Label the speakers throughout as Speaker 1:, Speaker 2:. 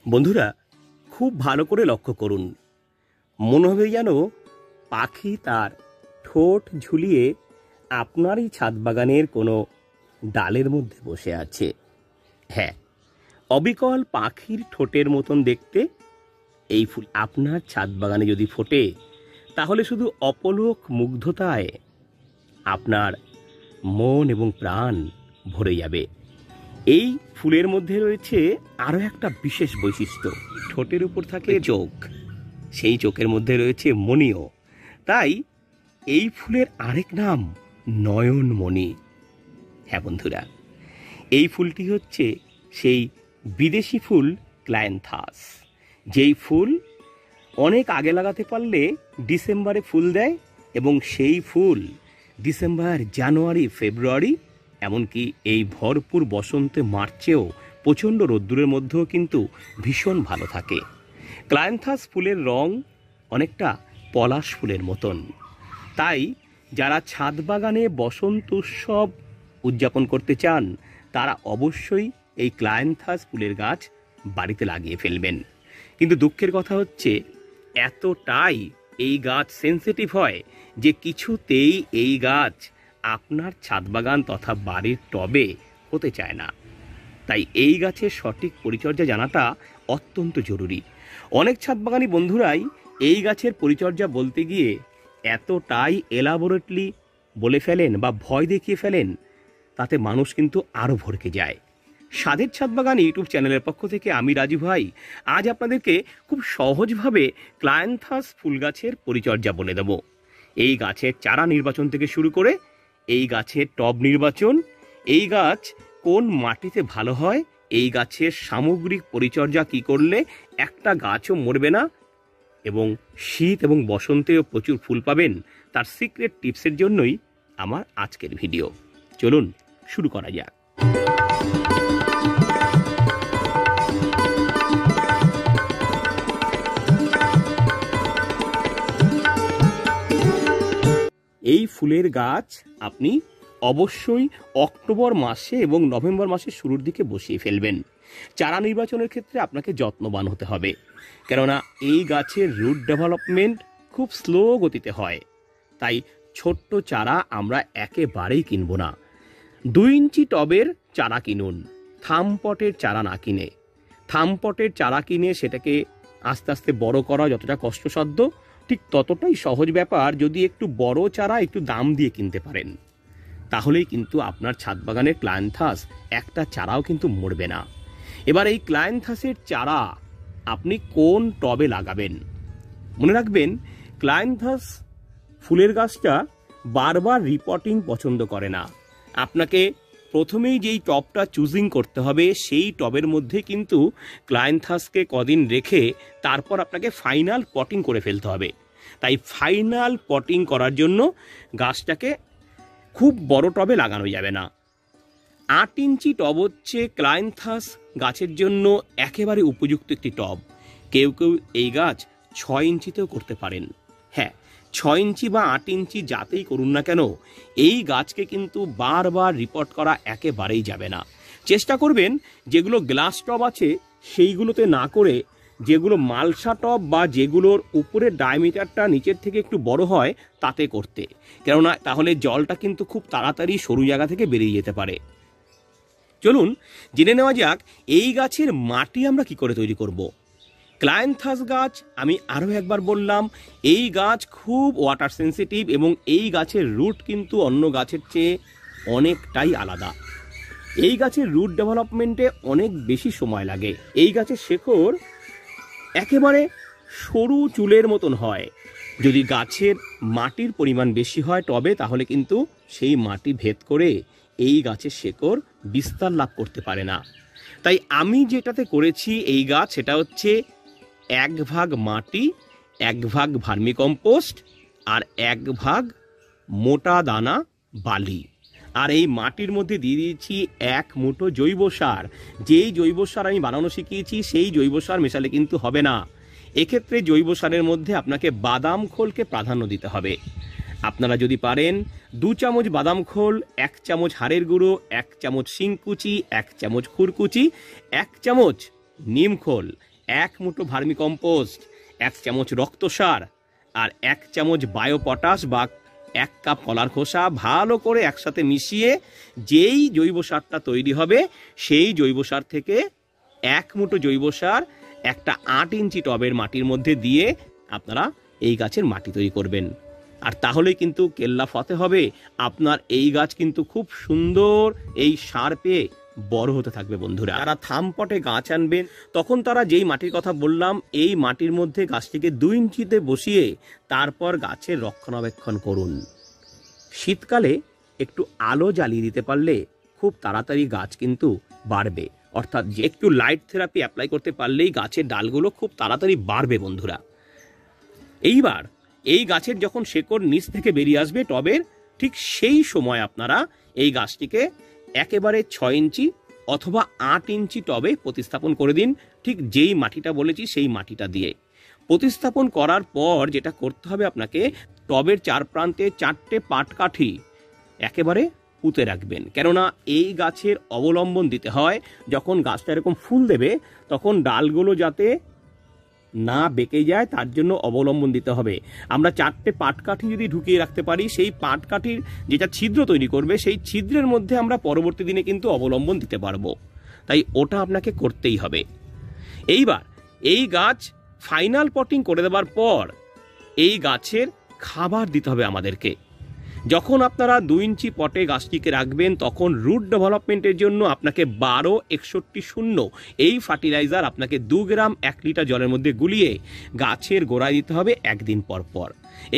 Speaker 1: বন্ধুরা, খুব ভালো করে লক্ষ্য করুন। মনে হবে যেন পাখি তার ঠোঁট ঝুলিয়ে আপনারই ছাদ বাগানের কোনো ডালের মধ্যে বসে আছে। হ্যাঁ, অবিকল পাখির ঠোঁটের মতন দেখতে এই ফুল আপনার ছাদ বাগানে যদি ফোটে, তাহলে শুধু অপলক মুগ্ধতায় আপনার মন এবং প্রাণ ভরে যাবে। এই ফুলের মধ্যে রয়েছে আরও একটা বিশেষ বৈশিষ্ট্য। ঠোঁটের উপর থাকে চোখ, সেই চোখের মধ্যে রয়েছে মণিও। তাই এই ফুলের আরেক নাম নয়নমণি। হ্যাঁ বন্ধুরা, এই ফুলটি হচ্ছে সেই বিদেশি ফুল ক্লায়েন্থাস, যেই ফুল অনেক আগে লাগাতে পারলে ডিসেম্বরে ফুল দেয়, এবং সেই ফুল ডিসেম্বর, জানুয়ারি, ফেব্রুয়ারি, এমনকি এই ভরপুর বসন্তে মার্চেও প্রচণ্ড রোদ্দুরের মধ্যেও কিন্তু ভীষণ ভালো থাকে। ক্লায়েন্থাস ফুলের রং অনেকটা পলাশ ফুলের মতন। তাই যারা ছাদ বাগানে বসন্ত উৎসব উদযাপন করতে চান, তারা অবশ্যই এই ক্লায়েন্থাস ফুলের গাছ বাড়িতে লাগিয়ে ফেলবেন। কিন্তু দুঃখের কথা হচ্ছে, এতটাই এই গাছ সেন্সিটিভ হয় যে কিছুতেই এই গাছ আপনার ছাদ বাগান তথা বাড়ির টবে হতে চায় না। তাই এই গাছের সঠিক পরিচর্যা জানাটা অত্যন্ত জরুরি। অনেক ছাদ বাগানি বন্ধুরাই এই গাছের পরিচর্যা বলতে গিয়ে এতটাই এলাবোরেটলি বলে ফেলেন বা ভয় দেখিয়ে ফেলেন, তাতে মানুষ কিন্তু আরও ভরকে যায়। স্বাদের ছাদ বাগান ইউটিউব চ্যানেলের পক্ষ থেকে আমি রাজু ভাই আজ আপনাদেরকে খুব সহজভাবে ক্লায়েন্থাস ফুল গাছের পরিচর্যা বলে দেব। এই গাছের চারা নির্বাচন থেকে শুরু করে এই গাছের টব নির্বাচন, এই গাছ কোন মাটিতে ভালো হয়, এই গাছের সামগ্রিক পরিচর্যা কি করলে একটা গাছও মরবে না এবং শীত এবং বসন্তেও প্রচুর ফুল পাবেন, তার সিক্রেট টিপসের জন্যই আমার আজকের ভিডিও। চলুন শুরু করা যাক। এই ফুলের গাছ আপনি অবশ্যই অক্টোবর মাসে এবং নভেম্বর মাসের শুরুর দিকে বসিয়ে ফেলবেন। চারা নির্বাচনের ক্ষেত্রে আপনাকে যত্নবান হতে হবে, কেননা এই গাছের রুট ডেভেলপমেন্ট খুব স্লো গতিতে হয়। তাই ছোট্ট চারা আমরা একেবারেই কিনব না। 2 ইঞ্চি টবের চারা কিনুন, থামপটের চারা না কিনে। থামপটের চারা কিনে সেটাকে আস্তে আস্তে বড় করা যতটা কষ্টসাধ্য, ঠিক ততটাই সহজ ব্যাপার যদি একটু বড় চারা একটু দাম দিয়ে কিনতে পারেন। তাহলেই কিন্তু আপনার ছাদ বাগানের ক্লায়েন্থাস একটা চারাও কিন্তু মরবে না। এবার এই ক্লায়েন্থাসের চারা আপনি কোন টবে লাগাবেন? মনে রাখবেন, ক্লায়েন্থাস ফুলের গাছটা বারবার রিপোর্টিং পছন্দ করে না। আপনাকে প্রথমেই যেই টবটা চুজিং করতে হবে, সেই টবের মধ্যে কিন্তু ক্লায়েন্থাসকে কদিন রেখে তারপর আপনাকে ফাইনাল পটিং করে ফেলতে হবে। তাই ফাইনাল পটিং করার জন্য গাছটাকে খুব বড় টবে লাগানো যাবে না। 8 ইঞ্চি টব হচ্ছে ক্লায়েন্থাস গাছের জন্য একেবারে উপযুক্ত একটি টব। কেউ কেউ এই গাছ 6 ইঞ্চিতেও করতে পারেন। হ্যাঁ, 6 ইঞ্চি বা 8 ইঞ্চি যাতেই করুন না কেন, এই গাছকে কিন্তু বারবার রিপোর্ট করা একেবারেই যাবে না। চেষ্টা করবেন যেগুলো গ্লাস টব আছে সেইগুলোতে না করে যেগুলো মালসা টব বা যেগুলোর উপরের ডায়ামিটারটা নিচের থেকে একটু বড় হয় তাতে করতে, কেননা তাহলে জলটা কিন্তু খুব তাড়াতাড়ি সরু জায়গা থেকে বেরিয়ে যেতে পারে। চলুন জেনে নেওয়া যাক এই গাছের মাটি আমরা কি করে তৈরি করব। ক্লায়েন্থাস গাছ, আমি আরও একবার বললাম, এই গাছ খুব ওয়াটার সেন্সিটিভ এবং এই গাছের রুট কিন্তু অন্য গাছের চেয়ে অনেকটাই আলাদা। এই গাছের রুট ডেভেলপমেন্টে অনেক বেশি সময় লাগে। এই গাছের শেকড় একেবারে সরু চুলের মতন হয়। যদি গাছের মাটির পরিমাণ বেশি হয় টবে, তাহলে কিন্তু সেই মাটি ভেদ করে এই গাছের শেকড় বিস্তার লাভ করতে পারে না। তাই আমি যেটাতে করেছি এই গাছ, সেটা হচ্ছে 1 ভাগ মাটি, 1 ভাগ ভার্মিকম্পোস্ট আর 1 ভাগ মোটা দানা বালি। আর এই মাটির মধ্যে দিয়ে দিয়েছি 1 মুঠো জৈব সার। যেই জৈব সার আমি বানানো শিখিয়েছি সেই জৈব সার মেশালে কিন্তু হবে না। এক্ষেত্রে জৈব সারের মধ্যে আপনাকে বাদাম খোলকে প্রাধান্য দিতে হবে। আপনারা যদি পারেন 2 চামচ বাদাম খোল, 1 চামচ হাড়ের গুঁড়ো, 1 চামচ শিংকুচি, 1 চামচ খুরকুচি, 1 চামচ নিম খোল, 1 মুঠো ভার্মি কম্পোস্ট, 1 চামচ রক্ত সার আর 1 চামচ বায়ো পটাশ বা 1 কাপ কলার খোসা ভালো করে একসাথে মিশিয়ে যেই জৈব সারটা তৈরি হবে সেই জৈব সার থেকে 1 মুঠো জৈব সার একটা 8 ইঞ্চি টবের মাটির মধ্যে দিয়ে আপনারা এই গাছের মাটি তৈরি করবেন। আর তাহলেই কিন্তু কেল্লা ফতে হবে, আপনার এই গাছ কিন্তু খুব সুন্দর এই সার পেয়ে বড় হতে থাকবে। বন্ধুরা, যারা থামপটে গাছ আনবেন তখন তারা যেই মাটির কথা বললাম এই মাটির মধ্যে গাছটিকে 2 ইঞ্চিতে বসিয়ে তারপর গাছের রক্ষণাবেক্ষণ করুন। শীতকালে একটু আলো জ্বালিয়ে দিতে পারলে খুব তাড়াতাড়ি গাছ কিন্তু বাড়বে, অর্থাৎ যে একটু লাইট থেরাপি অ্যাপ্লাই করতে পারলেই গাছের ডালগুলো খুব তাড়াতাড়ি বাড়বে। বন্ধুরা, এইবার এই গাছের যখন শেকড় নিচ থেকে বেরিয়ে আসবে টবের, ঠিক সেই সময় আপনারা এই গাছটিকে একেবারে 6 ইঞ্চি অথবা 8 ইঞ্চি টবে প্রতিস্থাপন করে দিন। ঠিক যেই মাটিটা বলেছি সেই মাটিটা দিয়ে প্রতিস্থাপন করার পর যেটা করতে হবে আপনাকে, টবের 4 প্রান্তে 4টে পাটকাঠি একেবারে পুঁতে রাখবেন। কেননা এই গাছের অবলম্বন দিতে হয়, যখন গাছটা এরকম ফুল দেবে তখন ডালগুলো যাতে না বেঁকে যায় তার জন্য অবলম্বন দিতে হবে। আমরা 4টে পাটকাঠি যদি ঢুকিয়ে রাখতে পারি, সেই পাটকাঠির যেটা ছিদ্র তৈরি করবে সেই ছিদ্রের মধ্যে আমরা পরবর্তী দিনে কিন্তু অবলম্বন দিতে পারবো, তাই ওটা আপনাকে করতেই হবে। এইবার এই গাছ ফাইনাল পটিং করে দেওয়ার পর এই গাছের খাবার দিতে হবে আমাদেরকে। যখন আপনারা 2 ইঞ্চি পটে গাছটিকে রাখবেন তখন রুট ডেভেলপমেন্টের জন্য আপনাকে 12-61-0 এই ফার্টিলাইজার আপনাকে 2 গ্রাম 1 লিটার জলের মধ্যে গুলিয়ে গাছের গোড়ায় দিতে হবে 1 দিন পর পর।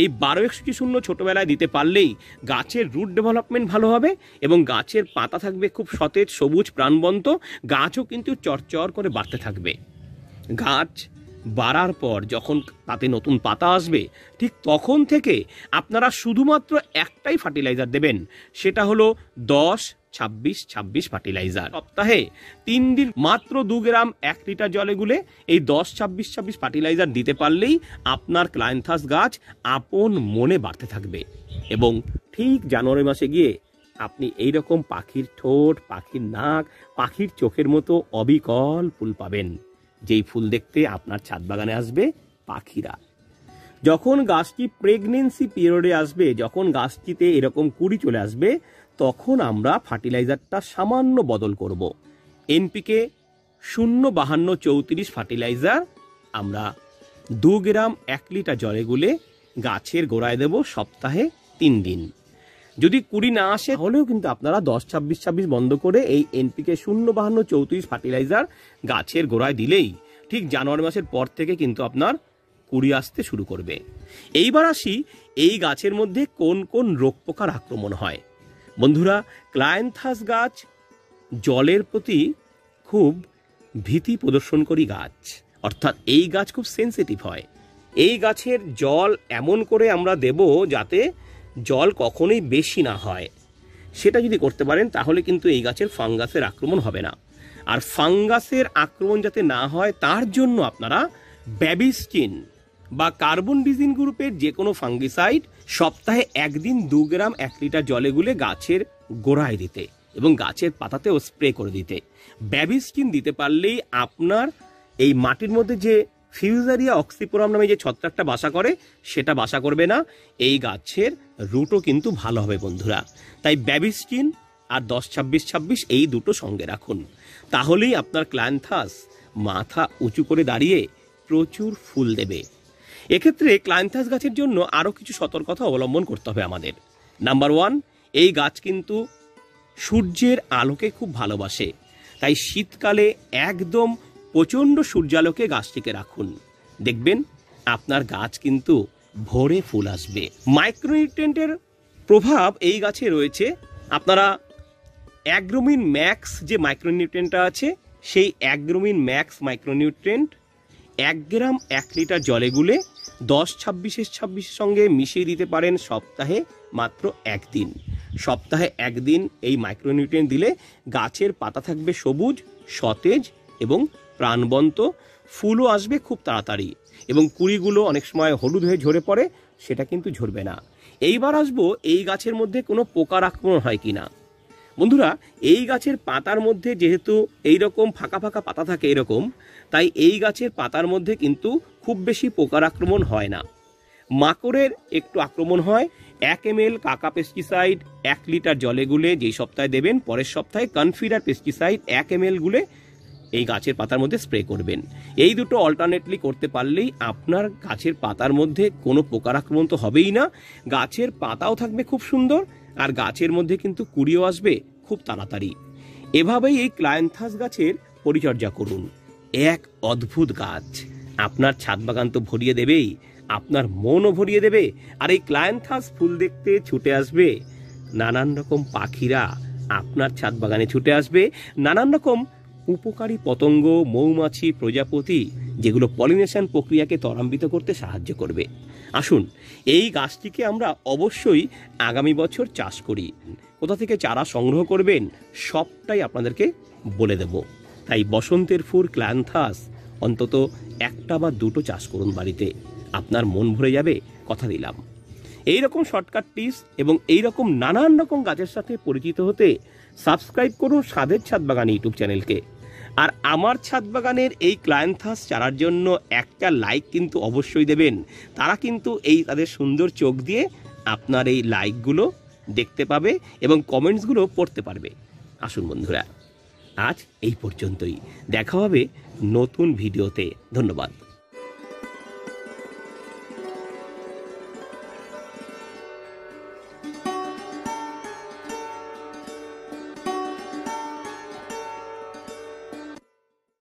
Speaker 1: এই 12-61-0 ছোটবেলায় দিতে পারলেই গাছের রুট ডেভেলপমেন্ট ভালো হবে এবং গাছের পাতা থাকবে খুব সতেজ, সবুজ, প্রাণবন্ত, গাছও কিন্তু চরচর করে বাড়তে থাকবে। গাছ বাড়ার পর যখন তাতে নতুন পাতা আসবে ঠিক তখন থেকে আপনারা শুধুমাত্র একটাই ফার্টিলাইজার দেবেন, সেটা হলো 10-26-26 ফার্টিলাইজার। সপ্তাহে 3 দিন মাত্র 2 গ্রাম 1 লিটার জলে গুলে এই 10-26-26 ফার্টিলাইজার দিতে পারলেই আপনার ক্লায়েন্থাস গাছ আপন মনে বাড়তে থাকবে এবং ঠিক জানুয়ারি মাসে গিয়ে আপনি এইরকম পাখির ঠোঁট, পাখির নাক, পাখির চোখের মতো অবিকল ফুল পাবেন, যেই ফুল দেখতে আপনার ছাদ বাগানে আসবে পাখিরা। যখন গাছটি প্রেগনেন্সি পিরিয়ডে আসবে, যখন গাছটিতে এরকম কুড়ি চলে আসবে, তখন আমরা ফার্টিলাইজারটা সামান্য বদল করব। এনপিকে 0-52-34 ফার্টিলাইজার আমরা 2 গ্রাম 1 লিটার জলে গুলে গাছের গোড়ায় দেব সপ্তাহে 3 দিন। যদি কুড়ি না আসে তাহলেও কিন্তু আপনারা 10-26-26 বন্ধ করে এই এনপিকে 0-52-34 ফার্টিলাইজার গাছের গোড়ায় দিলেই ঠিক জানুয়ারি মাসের পর থেকে কিন্তু আপনার কুড়ি আসতে শুরু করবে। এইবার আসি এই গাছের মধ্যে কোন কোন রোগ পোকার আক্রমণ হয়। বন্ধুরা, ক্লায়েন্থাস গাছ জলের প্রতি খুব ভীতি প্রদর্শনকারী গাছ, অর্থাৎ এই গাছ খুব সেন্সিটিভ হয়। এই গাছের জল এমন করে আমরা দেব যাতে জল কখনোই বেশি না হয়, সেটা যদি করতে পারেন তাহলে কিন্তু এই গাছের ফাঙ্গাসের আক্রমণ হবে না। আর ফাঙ্গাসের আক্রমণ যাতে না হয় তার জন্য আপনারা ব্যাবিস্টিন বা কার্বনডিজিম গ্রুপের যে কোনো ফাঙ্গিসাইড সপ্তাহে 1 দিন 2 গ্রাম 1 লিটার জলে গুলে গাছের গোড়ায় দিতে এবং গাছের পাতাতেও স্প্রে করে দিতে। ব্যাবিস্টিন দিতে পারলেই আপনার এই মাটির মধ্যে যে ফিউজারিয়া অক্সিপোরাম নামে যে ছত্রাকটা বাসা করে সেটা বাসা করবে না, এই গাছের রুটও কিন্তু ভালো হবে। বন্ধুরা, তাই ব্যাবিস্টিন আর 10-26-26 এই দুটো সঙ্গে রাখুন, তাহলেই আপনার ক্লায়েন্থাস মাথা উঁচু করে দাঁড়িয়ে প্রচুর ফুল দেবে। এক্ষেত্রে ক্লায়েন্থাস গাছের জন্য আরও কিছু সতর্কতা অবলম্বন করতে হবে আমাদের। নাম্বার 1, এই গাছ কিন্তু সূর্যের আলোকে খুব ভালোবাসে, তাই শীতকালে একদম প্রচণ্ড সূর্যালোকে গাছটিকে রাখুন, দেখবেন আপনার গাছ কিন্তু ভোরে ফুল আসবে। মাইক্রোনিউট্রিয়েন্টের প্রভাব এই গাছে রয়েছে। আপনারা অ্যাগ্রোমিন ম্যাক্স যে মাইক্রোনিউট্রিয়েন্টটা আছে সেই অ্যাগ্রোমিন ম্যাক্স মাইক্রোনিউট্রিয়েন্ট 1 গ্রাম 1 লিটার জলে গুলে 10-26-26 সঙ্গে মিশিয়ে দিতে পারেন সপ্তাহে মাত্র 1 দিন। সপ্তাহে 1 দিন এই মাইক্রোনিউট্রিয়েন্ট দিলে গাছের পাতা থাকবে সবুজ, সতেজ এবং প্রাণবন্ত, ফুলও আসবে খুব তাড়াতাড়ি এবং কুড়িগুলো অনেক সময় হলুদ হয়ে ঝরে পড়ে, সেটা কিন্তু ঝরবে না। এইবার আসবো এই গাছের মধ্যে কোনো পোকার আক্রমণ হয় কিনা। বন্ধুরা, এই গাছের পাতার মধ্যে যেহেতু এইরকম ফাঁকা ফাঁকা পাতা থাকে এরকম, তাই এই গাছের পাতার মধ্যে কিন্তু খুব বেশি পোকার আক্রমণ হয় না। মাকড়ের একটু আক্রমণ হয়। 1 ml কাকা পেস্টিসাইড 1 লিটার জলে গুলে যেই সপ্তাহে দেবেন, পরের সপ্তাহে কনফিডার পেস্টিসাইড 1 ml গুলে এই গাছের পাতার মধ্যে স্প্রে করবেন। এই দুটো অল্টারনেটলি করতে পারলেই আপনার গাছের পাতার মধ্যে কোনো পোকার আক্রমণ তো হবেই না, গাছের পাতাও থাকবে খুব সুন্দর, আর গাছের মধ্যে কিন্তু কুড়িও আসবে খুব তাড়াতাড়ি। এভাবেই এই ক্লায়েন্থাস গাছের পরিচর্যা করুন। এক অদ্ভুত গাছ, আপনার ছাদ বাগান তো ভরিয়ে দেবেই, আপনার মনও ভরিয়ে দেবে। আর এই ক্লায়েন্থাস ফুল দেখতে ছুটে আসবে নানান রকম পাখিরা, আপনার ছাদ বাগানে ছুটে আসবে নানান রকম উপকারী পতঙ্গ, মৌমাছি, প্রজাপতি, যেগুলো পলিনেশন প্রক্রিয়াকে ত্বরান্বিত করতে সাহায্য করবে। আসুন এই গাছটিকে আমরা অবশ্যই আগামী বছর চাষ করি। কোথা থেকে চারা সংগ্রহ করবেন সবটাই আপনাদেরকে বলে দেব। তাই বসন্তের ফুল ক্লায়েন্থাস অন্তত 1টা বা 2টো চাষ করুন বাড়িতে, আপনার মন ভরে যাবে, কথা দিলাম। এইরকম শর্টকাট টিপস এবং এইরকম নানান রকম গাছের সাথে পরিচিত হতে সাবস্ক্রাইব করুন স্বাদের ছাদ বাগান ইউটিউব চ্যানেলকে। আর আমার ছাদ বাগানের এই ক্লায়েন্থাস চারার জন্য একটা লাইক কিন্তু অবশ্যই দেবেন। তারা কিন্তু এই তাদের সুন্দর চোখ দিয়ে আপনার এই লাইকগুলো দেখতে পাবে এবং কমেন্টসগুলো পড়তে পারবে। আসুন বন্ধুরা, আজ এই পর্যন্তই, দেখা হবে নতুন ভিডিওতে। ধন্যবাদ।